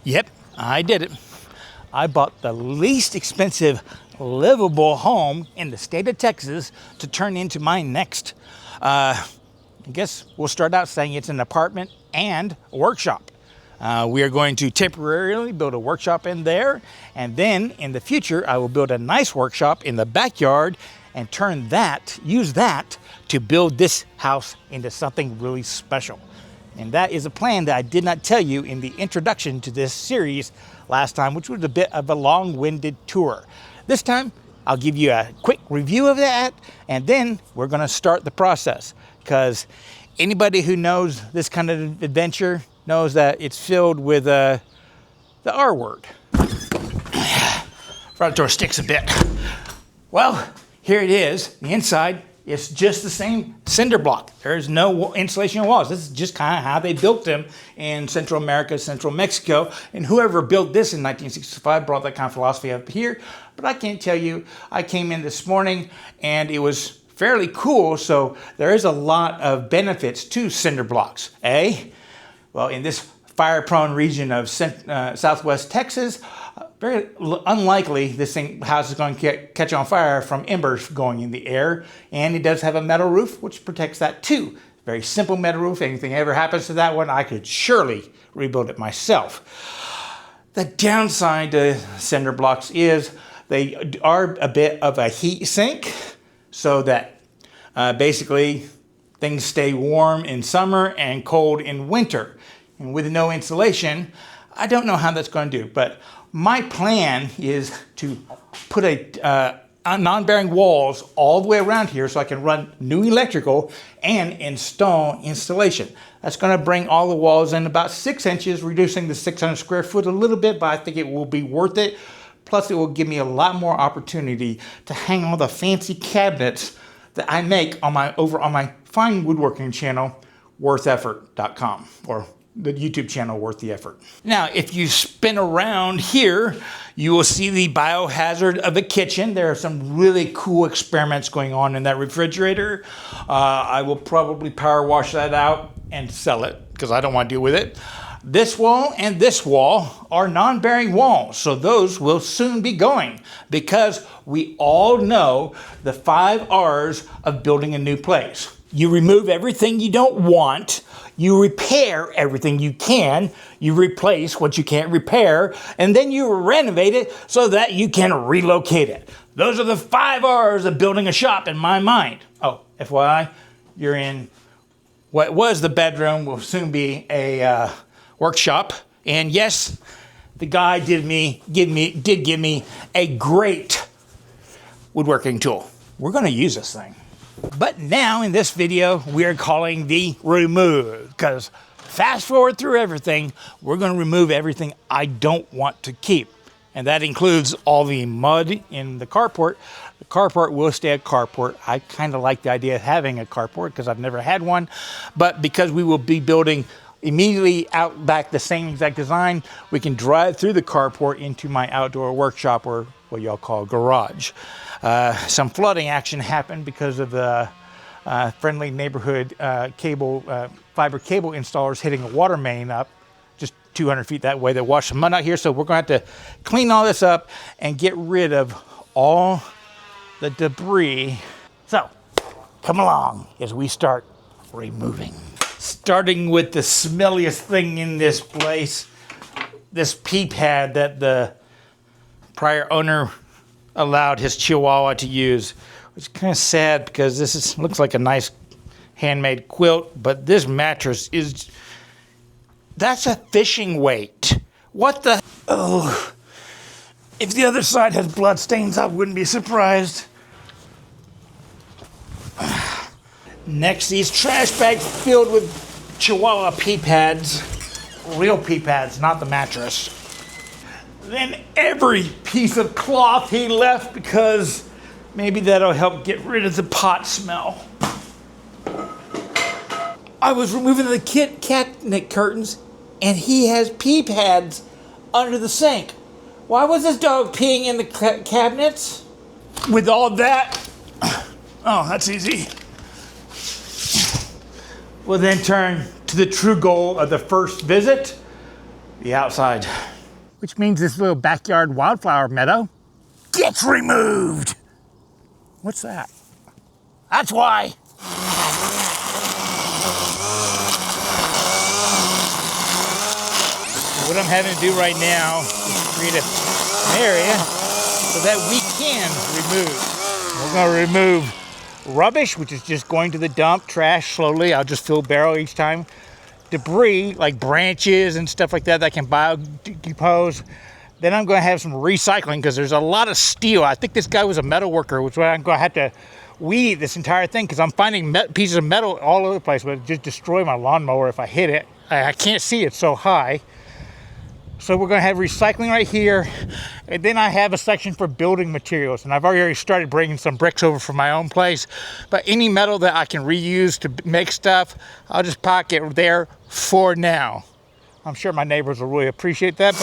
Yep, I did it. I bought the least expensive livable home in the state of Texas to turn into my next. I guess we'll start out saying it's an apartment and a workshop. We are going to temporarily build a workshop in there, and then in the future I will build a nice workshop in the backyard and use that to build this house into something really special. And that is a plan that I did not tell you in the introduction to this series last time, which was a bit of a long-winded tour. This time, I'll give you a quick review of that, and then we're gonna start the process. Because anybody who knows this kind of adventure knows that it's filled with the R word. Front door sticks a bit. Well, here it is, the inside. It's just the same cinder block. There's no insulation walls. This is just kind of how they built them in Central America, Central Mexico. And whoever built this in 1965 brought that kind of philosophy up here. But I can't tell you, I came in this morning and it was fairly cool. So there is a lot of benefits to cinder blocks. Well, in this fire-prone region of Southwest Texas, very unlikely this house is going to catch on fire from embers going in the air. And it does have a metal roof, which protects that too. Very simple metal roof. Anything ever happens to that one, I could surely rebuild it myself. The downside to cinder blocks is they are a bit of a heat sink, so that basically things stay warm in summer and cold in winter. And with no insulation, I don't know how that's going to do, but my plan is to put a non-bearing walls all the way around here so I can run new electrical and install insulation. That's going to bring all the walls in about 6 inches, reducing the 600 square foot a little bit, but I think it will be worth it. Plus, it will give me a lot more opportunity to hang all the fancy cabinets that I make over on my fine woodworking channel, wortheffort.com, or the YouTube channel Worth the Effort. Now, if you spin around here, you will see the biohazard of a kitchen. There are some really cool experiments going on in that refrigerator. I will probably power wash that out and sell it because I don't want to deal with it. This wall and this wall are non-bearing walls, so those will soon be going because we all know the 5 R's of building a new place. You remove everything you don't want, you repair everything you can, you replace what you can't repair, and then you renovate it so that you can relocate it. Those are the 5 R's of building a shop in my mind. Oh, FYI, you're in what was the bedroom, will soon be a workshop. And yes, the guy did give me a great woodworking tool. We're gonna use this thing. But now in this video, we are calling the remove, because fast forward through everything, we're going to remove everything I don't want to keep. And that includes all the mud in the carport. The carport will stay a carport. I kind of like the idea of having a carport because I've never had one. But because we will be building immediately out back the same exact design, we can drive through the carport into my outdoor workshop, or what y'all call garage. Some flooding action happened because of the friendly neighborhood fiber cable installers hitting a water main up just 200 feet that way that washed some mud out here. So we're going to have to clean all this up and get rid of all the debris. So come along as we start removing. Starting with the smelliest thing in this place, this pee pad that the prior owner allowed his Chihuahua to use, which is kind of sad because this looks like a nice handmade quilt, but this mattress that's a fishing weight. What the? Oh, if the other side has blood stains, I wouldn't be surprised. Next, these trash bags filled with Chihuahua pee pads, real pee pads, not the mattress. Then every piece of cloth he left because maybe that'll help get rid of the pot smell. I was removing the cabinet curtains and he has pee pads under the sink. Why was this dog peeing in the cabinets? With all that, oh, that's easy. We'll then turn to the true goal of the first visit, the outside. which means this little backyard wildflower meadow gets removed. What's that? That's why. What I'm having to do right now is create an area so that we can remove. We're going to remove rubbish, which is just going to the dump, trash slowly. I'll just fill a barrel each time. Debris, like branches and stuff like that can biodecompose. Then I'm going to have some recycling because there's a lot of steel. I think this guy was a metal worker, which I'm going to have to weed this entire thing because I'm finding pieces of metal all over the place, but it just destroy my lawnmower if I hit it. I can't see it so high. So we're going to have recycling right here, and then I have a section for building materials, and I've already started bringing some bricks over from my own place, but any metal that I can reuse to make stuff, I'll just park it there for now. I'm sure my neighbors will really appreciate that.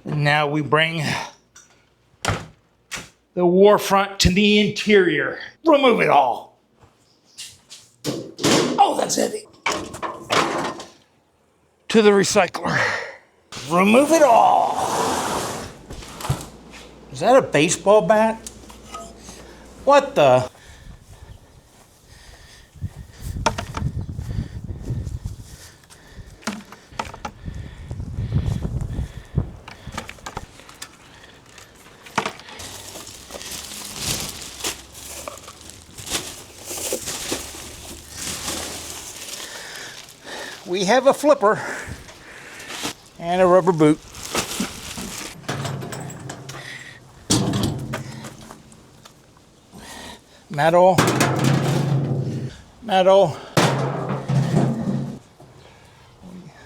Now we bring the war front to the interior. Remove it all. Oh, that's heavy. To the recycler. Remove it all. Is that a baseball bat? What the? We have a flipper and a rubber boot. Metal.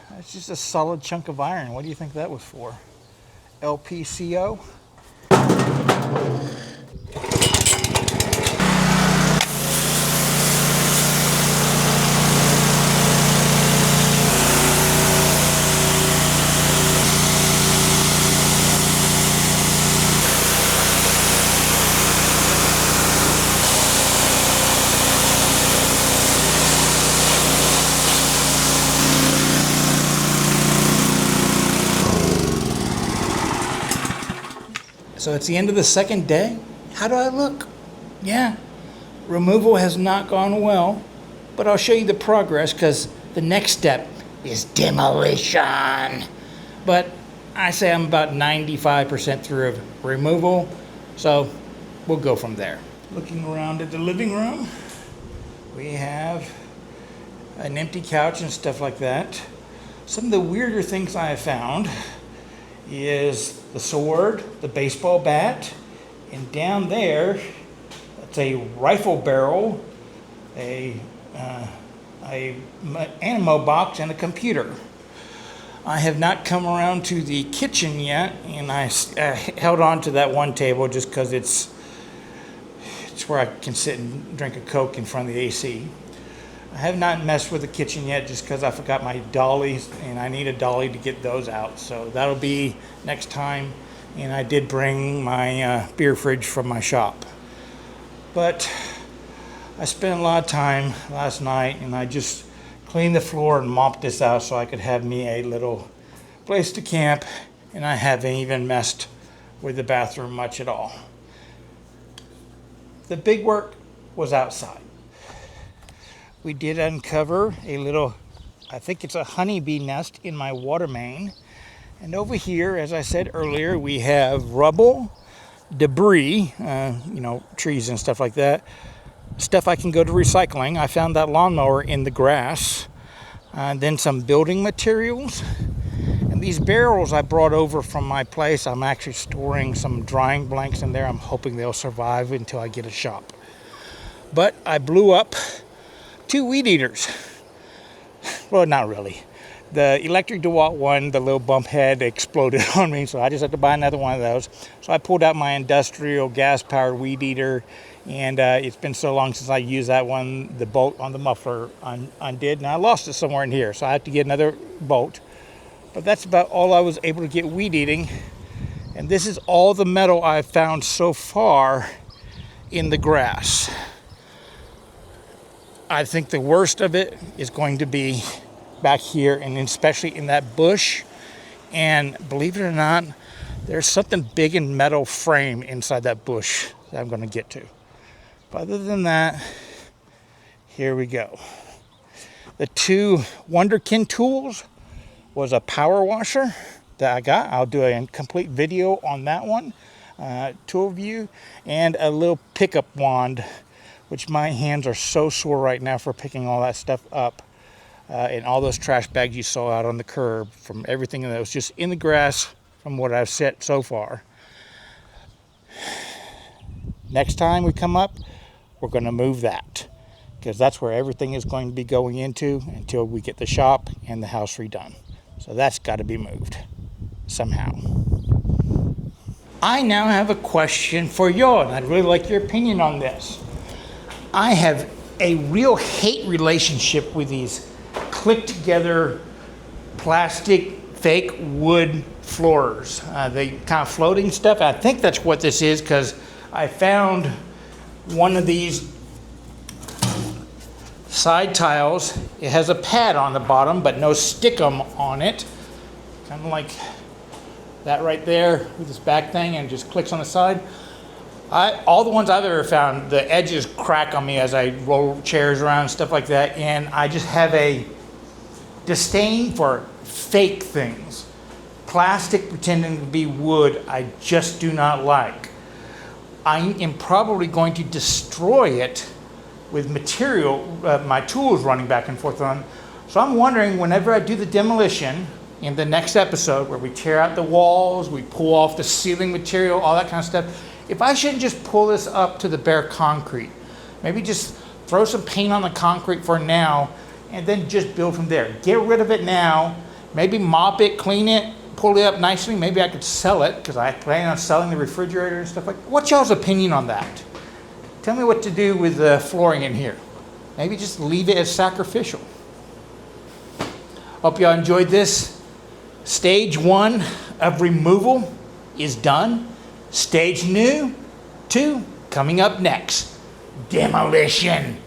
That's just a solid chunk of iron. What do you think that was for? LPCO? So it's the end of the second day. How do I look? Yeah, removal has not gone well, but I'll show you the progress because the next step is demolition. But I say I'm about 95% through of removal, so we'll go from there. Looking around at the living room, we have an empty couch and stuff like that. Some of the weirder things I have found is the sword, the baseball bat, and down there, it's a rifle barrel, a ammo box, and a computer. I have not come around to the kitchen yet, and I held on to that one table just because it's where I can sit and drink a Coke in front of the AC. I have not messed with the kitchen yet just because I forgot my dollies and I need a dolly to get those out. So that'll be next time. And I did bring my beer fridge from my shop. But I spent a lot of time last night and I just cleaned the floor and mopped this out so I could have me a little place to camp. And I haven't even messed with the bathroom much at all. The big work was outside. We did uncover a little, I think it's a honeybee nest in my water main. And over here, as I said earlier, we have rubble, debris, trees and stuff like that. Stuff I can go to recycling. I found that lawnmower in the grass. Then some building materials. And these barrels I brought over from my place, I'm actually storing some drying blanks in there. I'm hoping they'll survive until I get a shop. But I blew up 2 weed eaters. Well, not really. The electric DeWalt one, the little bump head exploded on me, so I just had to buy another one of those. So I pulled out my industrial gas-powered weed eater, and it's been so long since I used that one. The bolt on the muffler undid, and I lost it somewhere in here, so I have to get another bolt. But that's about all I was able to get weed eating. And this is all the metal I've found so far in the grass. I think the worst of it is going to be back here, and especially in that bush. And believe it or not, there's something big in metal frame inside that bush that I'm going to get to. But other than that, here we go. The two Wonderkin tools was a power washer that I got. I'll do a complete video on that one, tool view, and a little pickup wand, which my hands are so sore right now for picking all that stuff up. And all those trash bags you saw out on the curb from everything that was just in the grass from what I've set so far. Next time we come up, we're going to move that, because that's where everything is going to be going into until we get the shop and the house redone. So that's got to be moved somehow. I now have a question for y'all, and I'd really like your opinion on this. I have a real hate relationship with these click together plastic fake wood floors, the kind of floating stuff. I think that's what this is, because I found one of these side tiles. It has a pad on the bottom but no stickum on it, kind of like that right there with this back thing, and just clicks on the side. All the ones I've ever found, the edges crack on me as I roll chairs around and stuff like that, and I just have a disdain for fake things. Plastic pretending to be wood, I just do not like. I am probably going to destroy it with material, my tools running back and forth on. So I'm wondering, whenever I do the demolition in the next episode, where we tear out the walls, we pull off the ceiling material, all that kind of stuff, if I shouldn't just pull this up to the bare concrete, maybe just throw some paint on the concrete for now, and then just build from there. Get rid of it now, maybe mop it, clean it, pull it up nicely. Maybe I could sell it, because I plan on selling the refrigerator and stuff like that. What's y'all's opinion on that? Tell me what to do with the flooring in here. Maybe just leave it as sacrificial. Hope y'all enjoyed this. Stage 1 of removal is done. Stage 2 coming up next. Demolition.